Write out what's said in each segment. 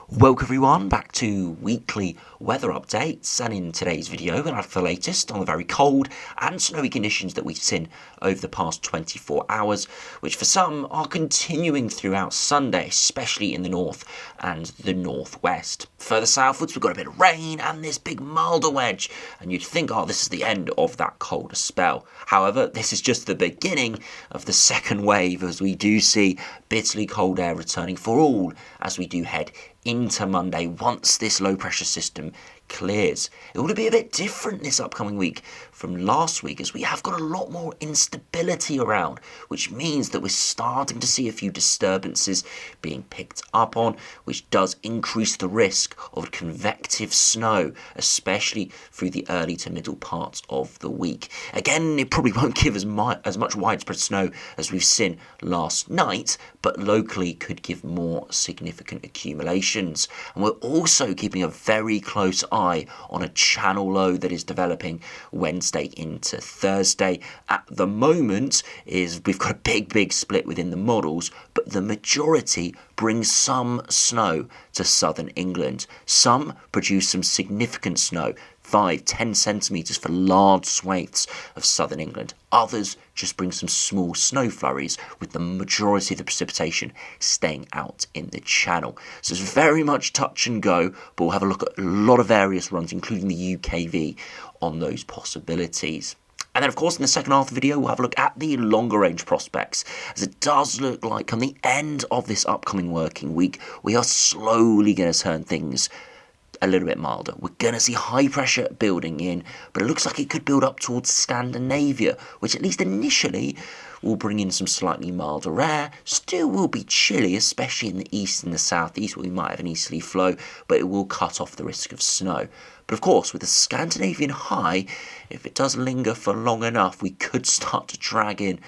Welcome everyone back to weekly weather updates, and in today's video we'll have the latest on the very cold and snowy conditions that we've seen over the past 24 hours, which for some are continuing throughout Sunday, especially in the north and the northwest. Further southwards we've got a bit of rain and this big milder wedge, and you'd think, oh, this is the end of that colder spell. However, this is just the beginning of the second wave, as we do see bitterly cold air returning for all as we do head into Monday once this low pressure system clears. It will be a bit different this upcoming week from last week, as we have got a lot more instability around, which means that we're starting to see a few disturbances being picked up on, which does increase the risk of convective snow, especially through the early to middle parts of the week. Again, it probably won't give as much widespread snow as we've seen last night, but locally could give more significant accumulations. And we're also keeping a very close eye on a channel low that is developing Wednesday into Thursday. At the moment we've got a big split within the models, but the majority brings some snow to southern England. Some produce some significant snow, 5-10 centimetres for large swathes of southern England. Others just bring some small snow flurries, with the majority of the precipitation staying out in the channel. So it's very much touch and go, but we'll have a look at a lot of various runs, including the UKV, on those possibilities. And then, of course, in the second half of the video, we'll have a look at the longer range prospects, as it does look like come the end of this upcoming working week, we are slowly going to turn things a little bit milder. We're going to see high pressure building in, but it looks like it could build up towards Scandinavia, which at least initially will bring in some slightly milder air. Still will be chilly, especially in the east and the southeast, where we might have an easterly flow, but it will cut off the risk of snow. But of course, with the Scandinavian high, if it does linger for long enough, we could start to drag in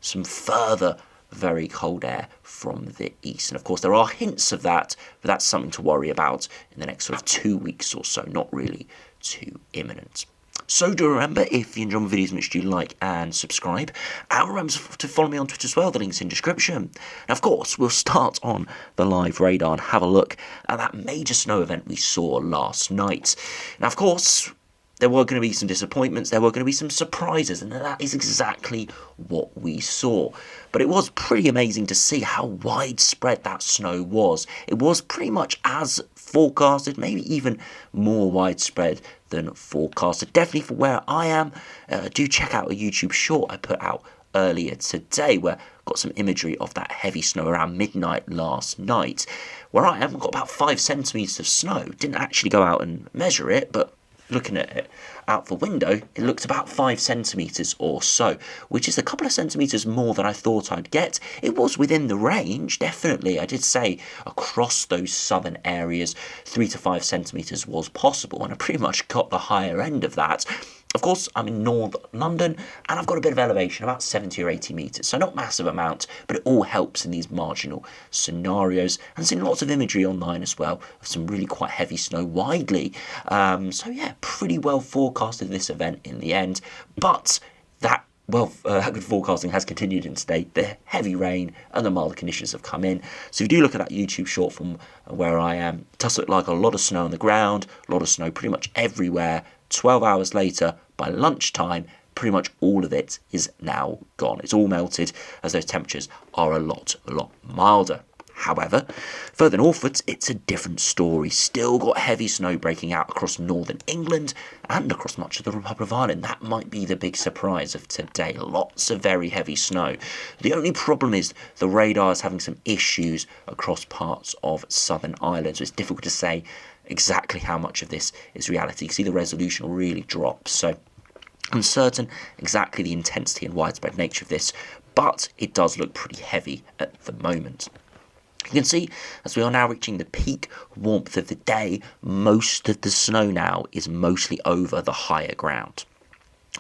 some further very cold air from the east. And of course, there are hints of that, but that's something to worry about in the next sort of 2 weeks or so, not really too imminent. So do remember, if you enjoy my videos, make sure you like and subscribe. And remember to follow me on Twitter as well, the link's in description. Now, of course, we'll start on the live radar and have a look at that major snow event we saw last night. Now, of course, there were going to be some disappointments, there were going to be some surprises, and that is exactly what we saw. But it was pretty amazing to see how widespread that snow was. It was pretty much as forecasted, maybe even more widespread than forecasted. Definitely for where I am, do check out a YouTube short I put out earlier today, where I got some imagery of that heavy snow around midnight last night. Where I am, we've got about 5 centimetres of snow. Didn't actually go out and measure it, but looking at it out the window, it looked about 5 centimetres or so, which is a couple of centimetres more than I thought I'd get. It was within the range, definitely. I did say across those southern areas 3 to 5 centimetres was possible, and I pretty much got the higher end of that. Of course, I'm in North London, and I've got a bit of elevation, about 70 or 80 metres, so not massive amount, but it all helps in these marginal scenarios. And I've seen lots of imagery online as well of some really quite heavy snow widely. So yeah, pretty well forecasted this event in the end, but that good forecasting has continued in today. The heavy rain and the milder conditions have come in. So if you do look at that YouTube short from where I am, it does look like a lot of snow on the ground, a lot of snow pretty much everywhere. 12 hours later, by lunchtime, pretty much all of it is now gone. It's all melted, as those temperatures are a lot milder. However, further northwards, it's a different story. Still got heavy snow breaking out across northern England and across much of the Republic of Ireland. That might be the big surprise of today. Lots of very heavy snow. The only problem is the radar is having some issues across parts of southern Ireland, so it's difficult to say exactly how much of this is reality. You can see the resolution really drops, so uncertain exactly the intensity and widespread nature of this, but it does look pretty heavy at the moment. You can see, as we are now reaching the peak warmth of the day, most of the snow now is mostly over the higher ground.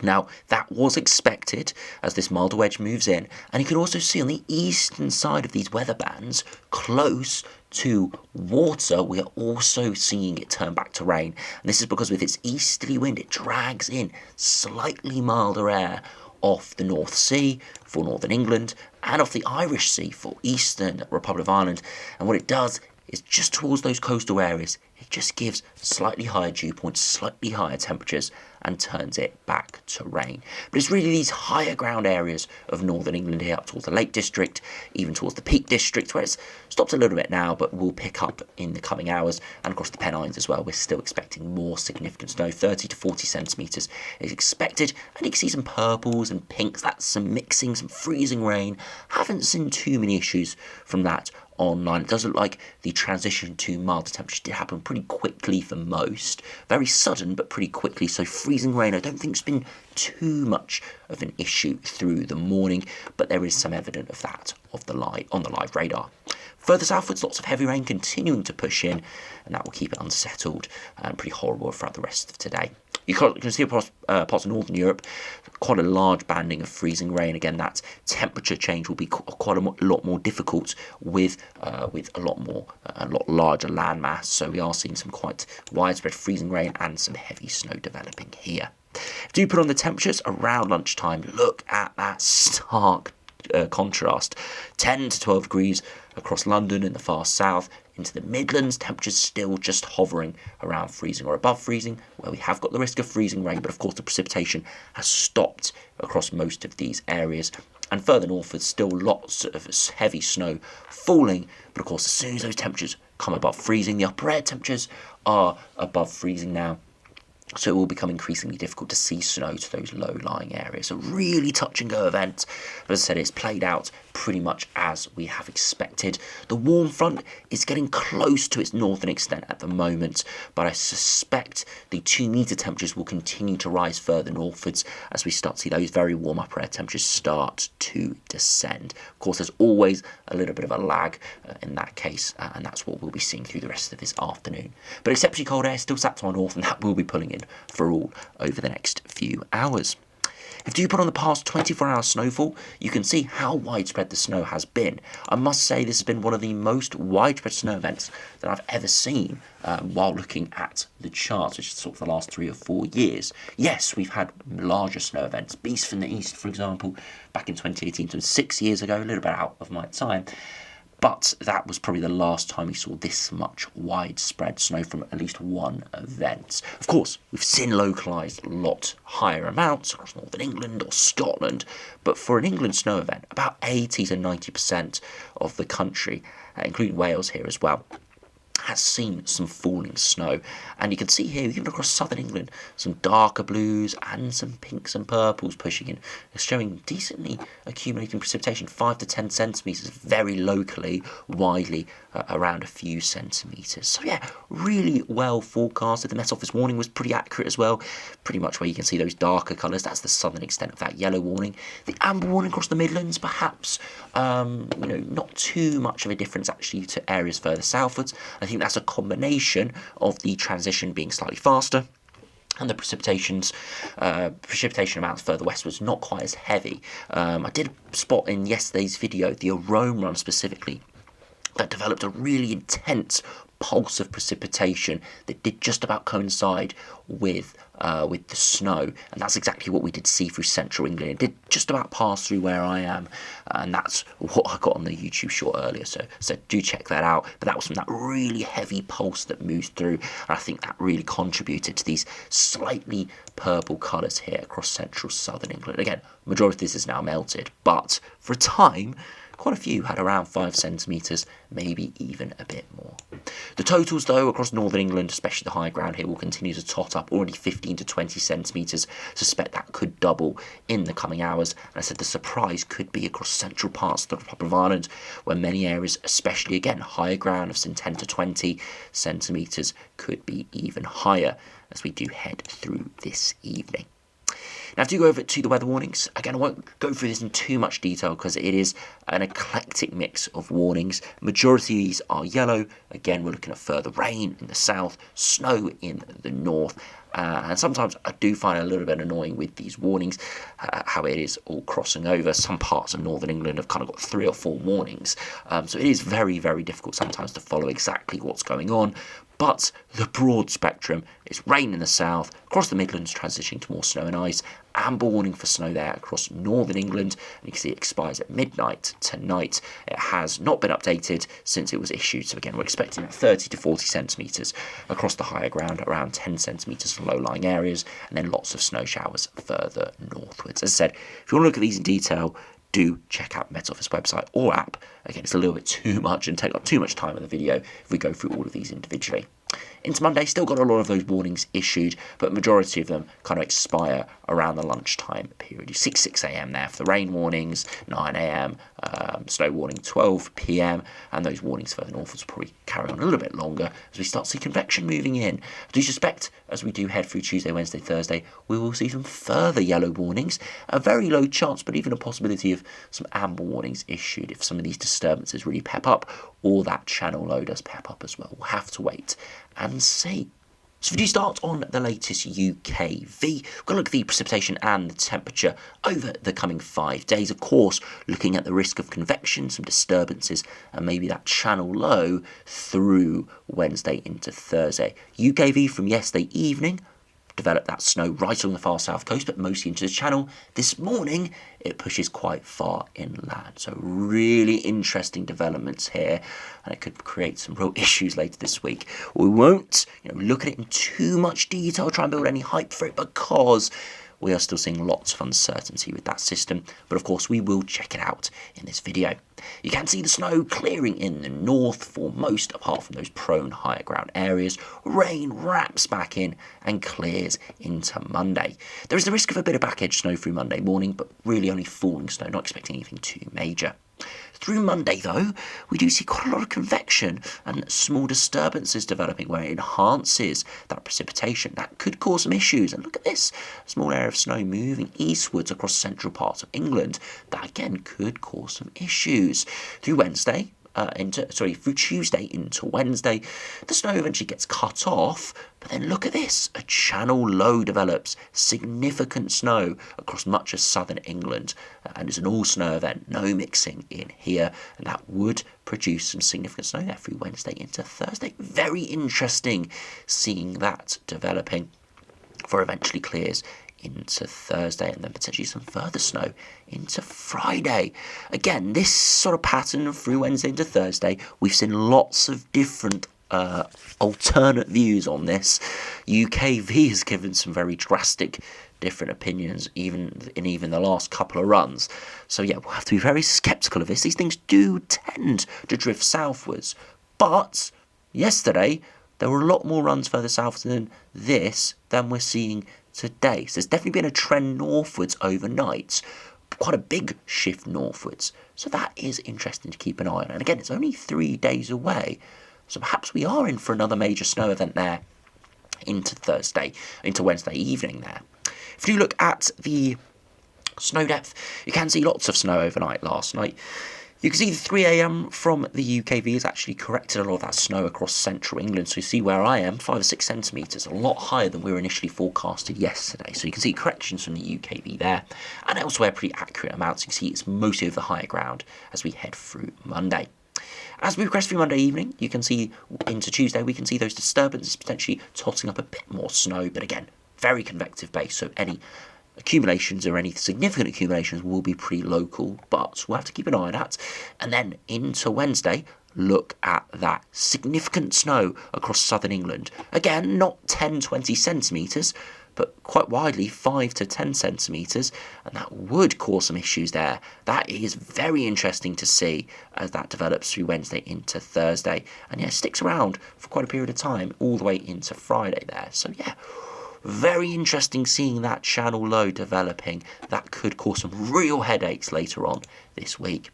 Now, that was expected as this milder wedge moves in, and you can also see on the eastern side of these weather bands, close to water, we are also seeing it turn back to rain. And this is because with its easterly wind, it drags in slightly milder air off the North Sea for northern England and off the Irish Sea for eastern Republic of Ireland. And what it does is just towards those coastal areas. It just gives slightly higher dew points, slightly higher temperatures, and turns it back to rain. But it's really these higher ground areas of northern England here, up towards the Lake District, even towards the Peak District, where it's stopped a little bit now, but will pick up in the coming hours, and across the Pennines as well. We're still expecting more significant snow, 30 to 40 centimetres is expected, and you can see some purples and pinks. That's some mixing, some freezing rain. Haven't seen too many issues from that online. It does look like the transition to milder temperatures did happen pretty quickly for most. Very sudden, but pretty quickly. So freezing rain, I don't think it's been too much of an issue through the morning, but there is some evidence of that on the live radar. Further southwards, lots of heavy rain continuing to push in, and that will keep it unsettled and pretty horrible throughout the rest of today. You can see across parts of northern Europe quite a large banding of freezing rain. Again, that temperature change will be quite a lot more difficult with a lot larger landmass. So we are seeing some quite widespread freezing rain and some heavy snow developing here. If you put on the temperatures around lunchtime, look at that stark contrast. 10 to 12 degrees across London in the far south. Into the Midlands, temperatures still just hovering around freezing or above freezing, where we have got the risk of freezing rain, but of course the precipitation has stopped across most of these areas. And further northwards, still lots of heavy snow falling, but of course as soon as those temperatures come above freezing, the upper air temperatures are above freezing now. So it will become increasingly difficult to see snow to those low-lying areas. A really touch-and-go event. But as I said, it's played out pretty much as we have expected. The warm front is getting close to its northern extent at the moment, but I suspect the 2-metre temperatures will continue to rise further northwards as we start to see those very warm upper air temperatures start to descend. Of course, there's always a little bit of a lag in that case, and that's what we'll be seeing through the rest of this afternoon. But exceptionally cold air still sat to our north, and that will be pulling in for all over the next few hours. If you put on the past 24-hour snowfall, you can see how widespread the snow has been. I must say this has been one of the most widespread snow events that I've ever seen while looking at the charts, which is sort of the last 3 or 4 years. Yes, we've had larger snow events. Beast from the East, for example, back in 2018, so 6 years ago, a little bit out of my time. But that was probably the last time we saw this much widespread snow from at least one event. Of course, we've seen localised a lot higher amounts across northern England or Scotland, but for an England snow event, about 80 to 90% of the country, including Wales here as well, has seen some falling snow. And you can see here, even across southern England, some darker blues and some pinks and purples pushing in. It's showing decently accumulating precipitation, 5 to 10 centimetres, very locally, widely, around a few centimetres. So yeah, really well forecasted. The Met Office warning was pretty accurate as well. Pretty much where you can see those darker colours, that's the southern extent of that yellow warning. The amber warning across the Midlands, perhaps, not too much of a difference actually to areas further southwards. I think that's a combination of the transition being slightly faster and the precipitation amounts further westwards not quite as heavy. I did spot in yesterday's video the Rome run specifically that developed a really intense pulse of precipitation that did just about coincide with the snow, and that's exactly what we did see through central England. It did just about pass through where I am, and that's what I got on the YouTube short earlier, so do check that out. But that was from that really heavy pulse that moves through, and I think that really contributed to these slightly purple colours here across central southern England. Again, majority of this is now melted, but for a time quite a few had around 5 centimetres, maybe even a bit more. The totals, though, across northern England, especially the high ground here, will continue to tot up, already 15 to 20 centimetres. Suspect that could double in the coming hours. And I said the surprise could be across central parts of the Republic of Ireland, where many areas, especially, again, higher ground of some 10 to 20 centimetres, could be even higher as we do head through this evening. Now, if you go over to the weather warnings, again, I won't go through this in too much detail because it is an eclectic mix of warnings. Majority of these are yellow. Again, we're looking at further rain in the south, snow in the north. And sometimes I do find it a little bit annoying with these warnings, how it is all crossing over. Some parts of northern England have kind of got 3 or 4 warnings. So it is very, very difficult sometimes to follow exactly what's going on. But the broad spectrum is rain in the south, across the Midlands transitioning to more snow and ice, amber warning for snow there across northern England, and you can see it expires at midnight tonight. It has not been updated since it was issued, so again we're expecting 30 to 40 centimetres across the higher ground, around 10 centimetres for low-lying areas, and then lots of snow showers further northwards. As I said, if you want to look at these in detail, do check out Met Office website or app. Again, it's a little bit too much and take up too much time in the video if we go through all of these individually. Into Monday, still got a lot of those warnings issued, but majority of them kind of expire around the lunchtime period. 6 a.m. there for the rain warnings, 9 a.m. Snow warning 12 p.m. and those warnings further northwards will probably carry on a little bit longer as we start to see convection moving in. I do suspect as we do head through Tuesday, Wednesday, Thursday, we will see some further yellow warnings. A very low chance, but even a possibility of some amber warnings issued if some of these disturbances really pep up or that channel low does pep up as well. We'll have to wait and see. So if we do start on the latest UKV, we're going to look at the precipitation and the temperature over the coming 5 days. Of course, looking at the risk of convection, some disturbances, and maybe that channel low through Wednesday into Thursday. UKV from yesterday evening developed that snow right along the far south coast, but mostly into the channel. This morning, it pushes quite far inland. So really interesting developments here, and it could create some real issues later this week. We won't look at it in too much detail, try and build any hype for it, because we are still seeing lots of uncertainty with that system, but of course we will check it out in this video. You can see the snow clearing in the north for most, apart from those prone higher ground areas. Rain wraps back in and clears into Monday. There is the risk of a bit of back edge snow through Monday morning, but really only falling snow, not expecting anything too major. Through Monday, though, we do see quite a lot of convection and small disturbances developing where it enhances that precipitation. That could cause some issues. And look at this, a small area of snow moving eastwards across central parts of England. That, again, could cause some issues. Through Wednesday, through Tuesday into Wednesday, the snow eventually gets cut off, but then look at this, a channel low develops, significant snow across much of southern England, and it's an all snow event, no mixing in here, and that would produce some significant snow there through Wednesday into Thursday. Very interesting seeing that developing for eventually clears into Thursday, and then potentially some further snow into Friday. Again, this sort of pattern through Wednesday into Thursday, we've seen lots of different alternate views on this. UKV has given some very drastic different opinions even in the last couple of runs. So yeah, we'll have to be very sceptical of this. These things do tend to drift southwards, but yesterday there were a lot more runs further south than this than we're seeing today. So there's definitely been a trend northwards overnight, quite a big shift northwards. So that is interesting to keep an eye on. And again, it's only 3 days away, so perhaps we are in for another major snow event there into Wednesday evening there. If you look at the snow depth, you can see lots of snow overnight last night. You can see the 3 a.m. from the UKV has actually corrected a lot of that snow across central England. So you see where I am, 5 or 6 centimetres, a lot higher than we were initially forecasted yesterday. So you can see corrections from the UKV there. And elsewhere, pretty accurate amounts. You can see it's mostly over the higher ground as we head through Monday. As we progress through Monday evening, you can see into Tuesday, we can see those disturbances potentially totting up a bit more snow. But again, very convective base, so any accumulations or any significant accumulations will be pretty local, but we'll have to keep an eye on that. And then into Wednesday, look at that significant snow across southern England. Again, not 10-20 centimetres, but quite widely 5 to 10 centimetres, and that would cause some issues there. That is very interesting to see as that develops through Wednesday into Thursday, and yeah, sticks around for quite a period of time all the way into Friday there. So yeah, very interesting seeing that channel low developing. That could cause some real headaches later on this week.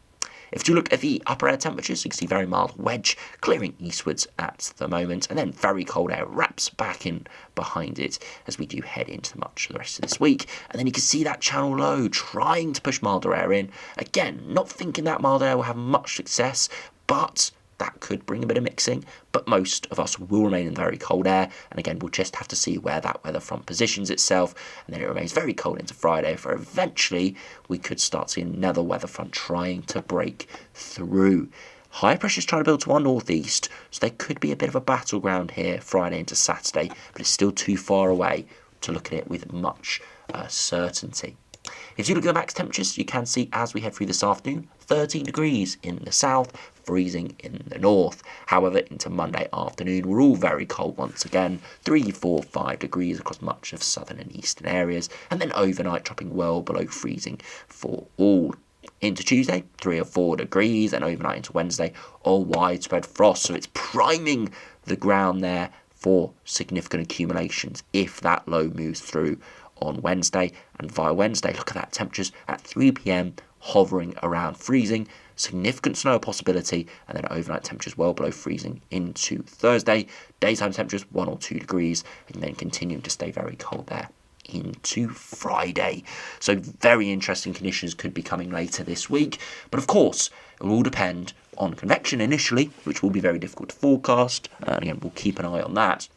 If you look at the upper air temperatures, you can see very mild wedge clearing eastwards at the moment, and then very cold air wraps back in behind it as we do head into much of the rest of this week. And then you can see that channel low trying to push milder air in. Again, not thinking that mild air will have much success, but that could bring a bit of mixing, but most of us will remain in very cold air, and again we'll just have to see where that weather front positions itself, and then it remains very cold into Friday, for eventually we could start seeing another weather front trying to break through. High pressure's trying to build to our northeast, so there could be a bit of a battleground here Friday into Saturday, but it's still too far away to look at it with much certainty. If you look at the max temperatures, you can see as we head through this afternoon, 13 degrees in the south, freezing in the north. However, into Monday afternoon, we're all very cold once again, 3, 4, 5 degrees across much of southern and eastern areas, and then overnight dropping well below freezing for all. Into Tuesday, 3 or 4 degrees, and overnight into Wednesday, all widespread frost. So it's priming the ground there for significant accumulations if that low moves through on Wednesday. And via Wednesday, look at that, temperatures at 3 p.m. hovering around freezing, significant snow possibility, and then overnight temperatures well below freezing into Thursday. Daytime temperatures 1 or 2 degrees, and then continuing to stay very cold there into Friday. So very interesting conditions could be coming later this week, but of course it will all depend on convection initially, which will be very difficult to forecast, and again we'll keep an eye on that.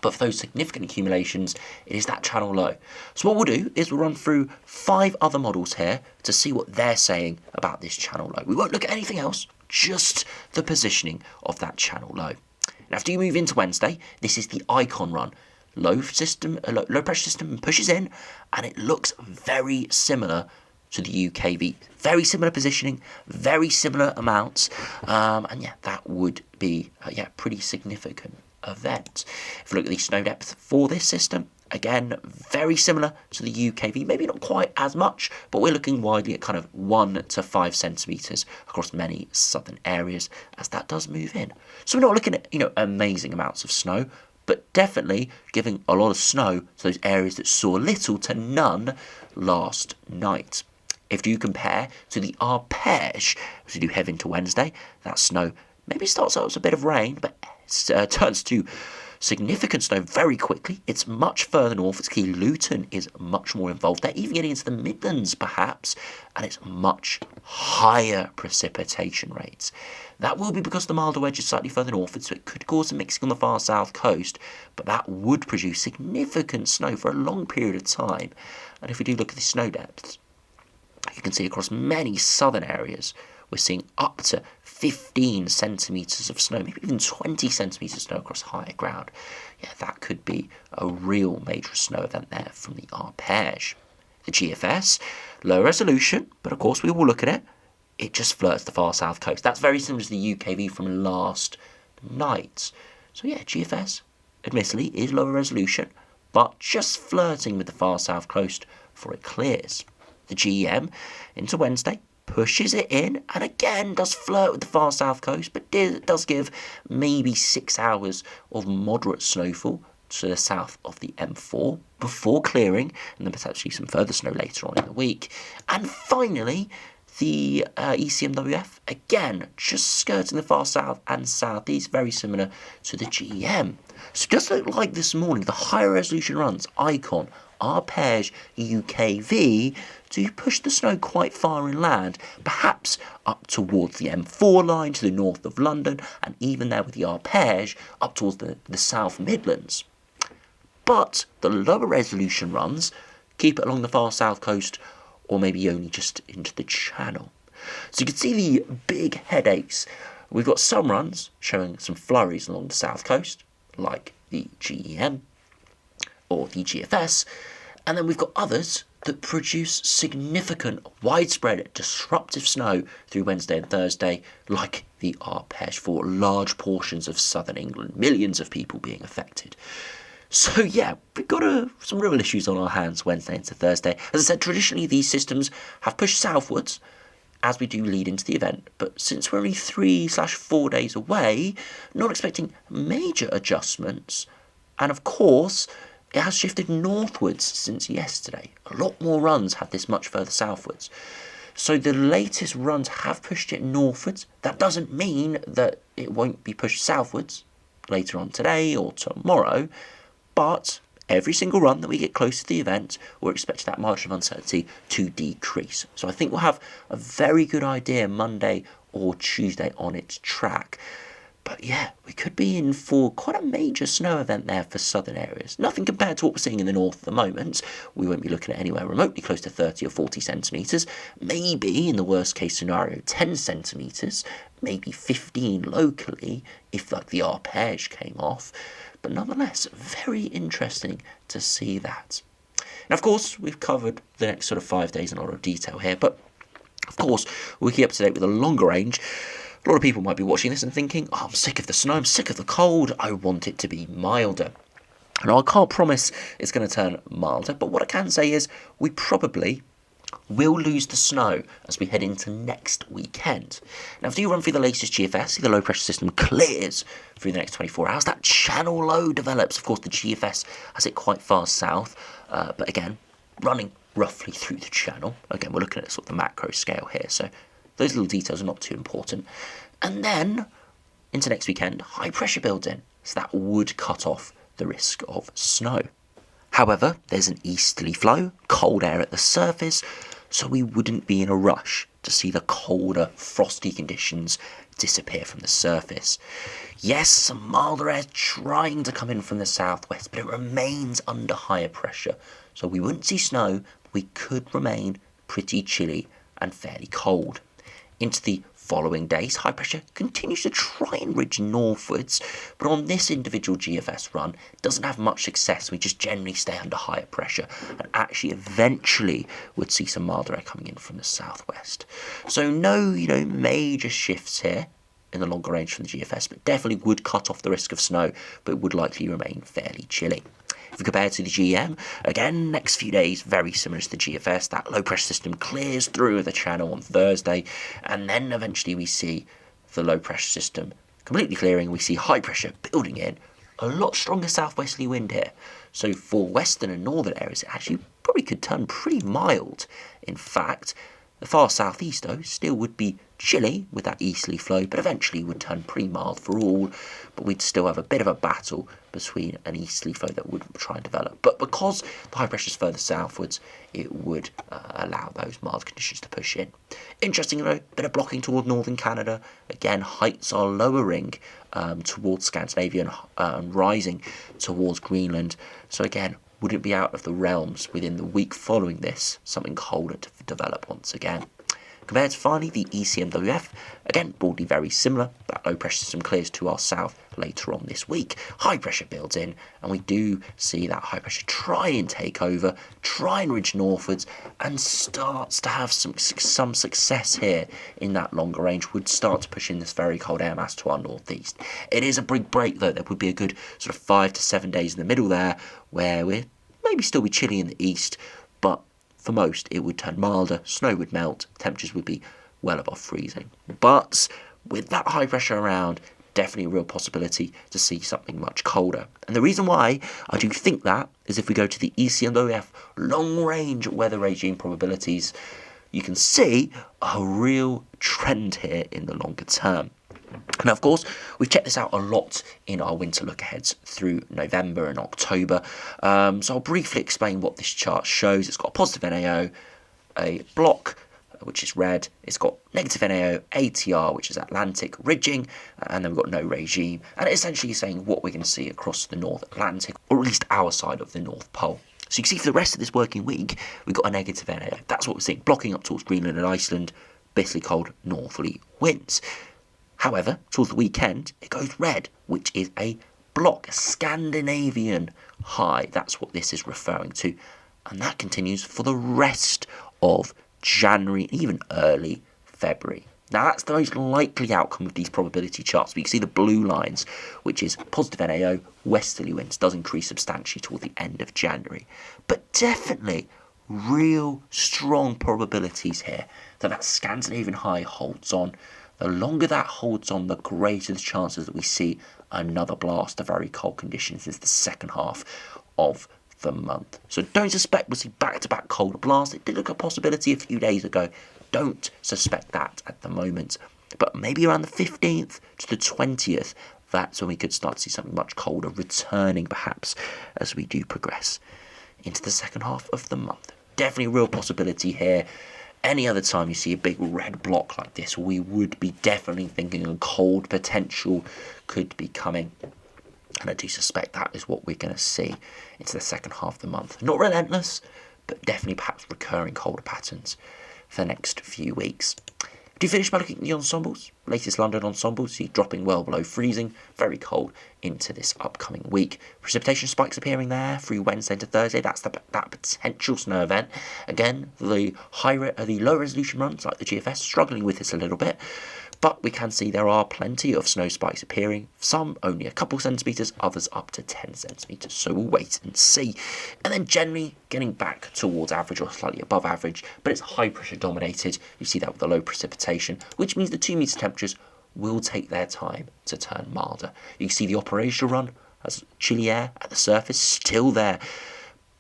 But for those significant accumulations, it is that channel low. So what we'll do is we'll run through 5 other models here to see what they're saying about this channel low. We won't look at anything else, just the positioning of that channel low. And after you move into Wednesday, this is the icon run. Low pressure system pushes in, and it looks very similar to the UKV. Very similar positioning, very similar amounts, and yeah, that would be pretty significant event. If we look at the snow depth for this system, again, very similar to the UKV, maybe not quite as much, but we're looking widely at kind of 1 to 5 centimetres across many southern areas as that does move in. So we're not looking at, amazing amounts of snow, but definitely giving a lot of snow to those areas that saw little to none last night. If you compare to the arpège, as we do head into Wednesday, that snow maybe starts out as a bit of rain, but turns to significant snow very quickly. It's much further north. It's key Luton is much more involved there, even getting into the Midlands perhaps, and it's much higher precipitation rates. That will be because the milder wedge is slightly further northward, so it could cause some mixing on the far south coast, but that would produce significant snow for a long period of time. And if we do look at the snow depths, you can see across many southern areas, we're seeing up to 15 centimetres of snow, maybe even 20 centimetres of snow across higher ground. Yeah, that could be a real major snow event there from the arpège. The GFS, low resolution, but of course we will look at it. It just flirts the far south coast. That's very similar to the UKV from last night. So yeah, GFS, admittedly, is lower resolution, but just flirting with the far south coast before it clears. The GEM into Wednesday pushes it in, and again does flirt with the far south coast, but does give maybe 6 hours of moderate snowfall to the south of the M4 before clearing, and then potentially some further snow later on in the week. And finally, the ECMWF, again, just skirting the far south and southeast, very similar to the GEM. So just like this morning, the higher resolution runs, Icon, arpège, UKV, to push the snow quite far inland, perhaps up towards the M4 line to the north of London, and even there with the arpège up towards the South Midlands. But the lower resolution runs keep it along the far south coast, or maybe only just into the channel. So you can see the big headaches. We've got some runs showing some flurries along the south coast, like the GEM or the GFS, and then we've got others that produce significant, widespread, disruptive snow through Wednesday and Thursday, like the arpège for large portions of southern England, millions of people being affected. So yeah, we've got some real issues on our hands Wednesday into Thursday. As I said, traditionally these systems have pushed southwards as we do lead into the event, but since we're only 3/4 days away, not expecting major adjustments, and of course it has shifted northwards since yesterday. A lot more runs have this much further southwards. So the latest runs have pushed it northwards. That doesn't mean that it won't be pushed southwards later on today or tomorrow, but every single run that we get close to the event, we're expecting that margin of uncertainty to decrease. So I think we'll have a very good idea Monday or Tuesday on its track. But yeah, we could be in for quite a major snow event there for southern areas. Nothing compared to what we're seeing in the north at the moment. We won't be looking at anywhere remotely close to 30 or 40 centimetres. Maybe, in the worst case scenario, 10 centimetres. Maybe 15 locally, if like the arpege came off. But nonetheless, very interesting to see that. Now, of course, we've covered the next sort of 5 days in a lot of detail here, but of course, we'll keep up to date with a longer range. A lot of people might be watching this and thinking, oh, I'm sick of the snow, I'm sick of the cold, I want it to be milder. And I can't promise it's going to turn milder, but what I can say is we probably will lose the snow as we head into next weekend. Now, if you run through the latest GFS, see the low pressure system clears through the next 24 hours. That channel low develops. Of course, the GFS has it quite far south, but again, running roughly through the channel. Again, we're looking at sort of the macro scale here, so those little details are not too important. And then, into next weekend, high pressure builds in, so that would cut off the risk of snow. However, there's an easterly flow, cold air at the surface, so we wouldn't be in a rush to see the colder, frosty conditions disappear from the surface. Yes, some milder air trying to come in from the southwest, but it remains under higher pressure, so we wouldn't see snow, but we could remain pretty chilly and fairly cold. Into the following days, high pressure continues to try and ridge northwards, but on this individual GFS run, it doesn't have much success. We just generally stay under higher pressure and actually eventually would see some milder air coming in from the southwest. So no, major shifts here in the longer range from the GFS, but definitely would cut off the risk of snow, but would likely remain fairly chilly. If we compare to the GM, again, next few days, very similar to the GFS. That low pressure system clears through the channel on Thursday, and then eventually we see the low pressure system completely clearing. We see high pressure building in, a lot stronger southwesterly wind here. So for western and northern areas, it actually probably could turn pretty mild. In fact, the far southeast, though, still would be chilly with that easterly flow, but eventually would turn pretty mild for all. But we'd still have a bit of a battle between an easterly flow that would try and develop. But because the high pressure is further southwards, it would allow those mild conditions to push in. Interesting, though, bit of blocking toward northern Canada. Again, heights are lowering towards Scandinavia and rising towards Greenland. So again, wouldn't be out of the realms within the week following this, something colder to develop once again. Compared to finally the ECMWF, again broadly very similar. That low pressure system clears to our south later on this week. High pressure builds in, and we do see that high pressure try and take over, try and ridge northwards, and starts to have some success here in that longer range. Would start to push in this very cold air mass to our northeast. It is a big break though. There would be a good sort of 5 to 7 days in the middle there where we're maybe still be chilly in the east, but for most, it would turn milder, snow would melt, temperatures would be well above freezing. But with that high pressure around, definitely a real possibility to see something much colder. And the reason why I do think that is if we go to the ECMWF long-range weather regime probabilities, you can see a real trend here in the longer term. Now, of course, we've checked this out a lot in our winter look-aheads through November and October. So I'll briefly explain what this chart shows. It's got a positive NAO, a block, which is red. It's got negative NAO, ATR, which is Atlantic ridging, and then we've got no regime. And it essentially is saying what we're going to see across the North Atlantic, or at least our side of the North Pole. So you can see for the rest of this working week, we've got a negative NAO. That's what we're seeing, blocking up towards Greenland and Iceland, bitterly cold northerly winds. However, towards the weekend, it goes red, which is a block, a Scandinavian high. That's what this is referring to. And that continues for the rest of January and even early February. Now, that's the most likely outcome of these probability charts. But you can see the blue lines, which is positive NAO, westerly winds, does increase substantially toward the end of January. But definitely real strong probabilities here that Scandinavian high holds on. The longer that holds on, the greater the chances that we see another blast of very cold conditions in the second half of the month. So don't suspect we'll see back-to-back colder blasts. It did look a possibility a few days ago. Don't suspect that at the moment. But maybe around the 15th to the 20th, that's when we could start to see something much colder returning perhaps as we do progress into the second half of the month. Definitely a real possibility here. Any other time you see a big red block like this, we would be definitely thinking a cold potential could be coming. And I do suspect that is what we're going to see into the second half of the month. Not relentless, but definitely perhaps recurring colder patterns for the next few weeks. Do finish by looking at the ensembles. Latest London ensembles see dropping well below freezing, very cold into this upcoming week. Precipitation spikes appearing there through Wednesday to Thursday. That's that potential snow event. Again, the low resolution runs like the GFS struggling with this a little bit. But we can see there are plenty of snow spikes appearing, some only a couple centimetres, others up to 10 centimetres, so we'll wait and see. And then generally getting back towards average or slightly above average, but it's high pressure dominated. You see that with the low precipitation, which means the 2 metre temperatures will take their time to turn milder. You can see the operational run as chilly air at the surface still there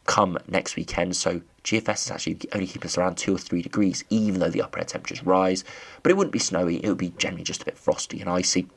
come next weekend, so GFS is actually only keeping us around 2 or 3 degrees, even though the upper air temperatures rise. But it wouldn't be snowy, it would be generally just a bit frosty and icy.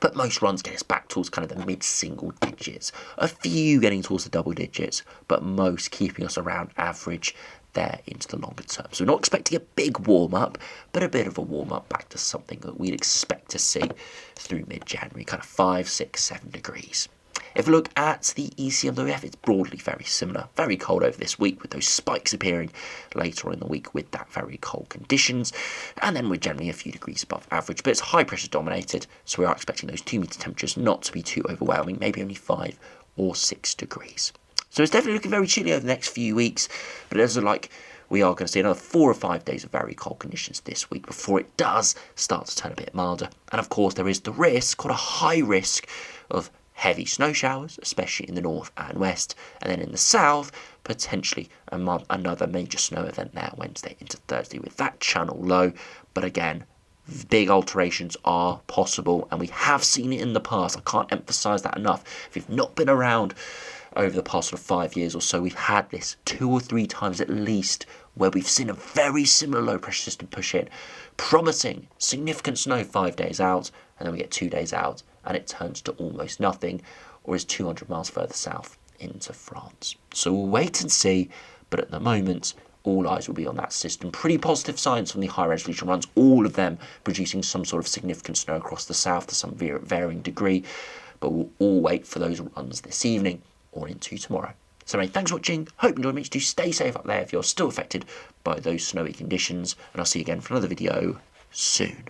But most runs get us back towards kind of the mid-single digits. A few getting towards the double digits, but most keeping us around average there into the longer term. So we're not expecting a big warm-up, but a bit of a warm-up back to something that we'd expect to see through mid-January, kind of 5, 6, 7 degrees. If we look at the ECMWF, it's broadly very similar. Very cold over this week with those spikes appearing later on in the week with that very cold conditions. And then we're generally a few degrees above average, but it's high pressure dominated. So we are expecting those 2 metre temperatures not to be too overwhelming, maybe only 5 or 6 degrees. So it's definitely looking very chilly over the next few weeks, but it does look like we are going to see another 4 or 5 days of very cold conditions this week before it does start to turn a bit milder. And of course, there is the risk, quite a high risk, of heavy snow showers, especially in the north and west, and then in the south, potentially another major snow event there Wednesday into Thursday with that channel low. But again, big alterations are possible, and we have seen it in the past. I can't emphasise that enough. If you've not been around over the past sort of 5 years or so, we've had this 2 or 3 times at least where we've seen a very similar low pressure system push in, promising significant snow 5 days out, and then we get 2 days out and it turns to almost nothing, or is 200 miles further south into France. So we'll wait and see, but at the moment, all eyes will be on that system. Pretty positive signs from the high resolution runs, all of them producing some sort of significant snow across the south to some varying degree, but we'll all wait for those runs this evening or into tomorrow. So mate, thanks for watching, hope you enjoyed me. Do stay safe up there if you're still affected by those snowy conditions, and I'll see you again for another video soon.